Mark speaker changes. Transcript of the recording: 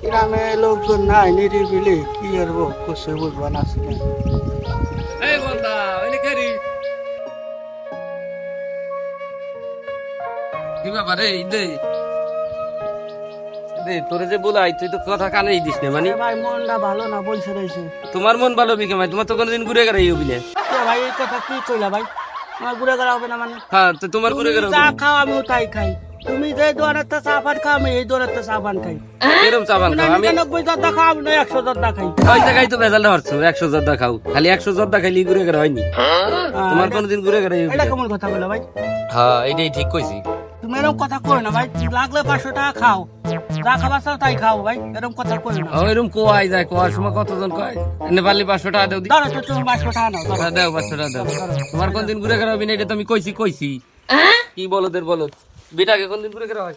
Speaker 1: গ্রামে লোকজন নাই, নিরিবিলি কি করবো কিছু বুঝবো না।
Speaker 2: এই বন্ধা ওইনে কেরি কি ব্যাপার রে দে তোরে যে বলাই তুই তো কথা কানেই দিস না মানে
Speaker 1: ভাই মনটা ভালো না, বলছে রয়েছে।
Speaker 2: তোমার মন ভালো বিকে ভাই তোমার তো কোনোদিন ঘুরে গেড়াই হবি না।
Speaker 1: ভাই এই কথা কি কইলা ভাই? আমার ঘুরে গেলা হবে না মানে?
Speaker 2: হ্যাঁ তো তোমার ঘুরে
Speaker 1: তুমি
Speaker 2: গেড়া
Speaker 1: যা খাও আমিও তাই খাই। তুমি যে দোয়ানের তো চা পান খাও, আমি এই দোয়ানের তো চা পান খাই।
Speaker 2: এরকম চাবান খাও আমি
Speaker 1: 90 জর্দা খাও, আমি 100 জর্দা খাই।
Speaker 2: ওই জায়গায় তো ভেজালটা হচ্ছে 100 জর্দা খাও, খালি 100 জর্দা খাইলি ঘুরে গেড়া হয়নি। তোমার কোনোদিন ঘুরে গেড়াই হবি
Speaker 1: এটা
Speaker 2: না।
Speaker 1: কেমন কথা বলে ভাই?
Speaker 2: হ্যাঁ এইটাই ঠিক কইছি।
Speaker 1: তুমি এরকম কথা কই না ভাই, লাগলে 500 টাকা খাও, যা খাবার চাও তাই খাও ভাই, এরকম কথা কই না।
Speaker 2: ওইরকম কোয়াই যায়, কোয়ার সময় কতজন কয় এনে পারলি 500 টাকা দাও দি
Speaker 1: ধরো তো তুমি 500 টাকা নাও, ধরো।
Speaker 2: দাও 500 টাকা দাও। তোমার কোনদিন ঘুরে গেড়া হবি না এটা তো আমি কইছি কি বলদের বলদ বেটাকে কোনদিন ঘুরে গেড়া হয়।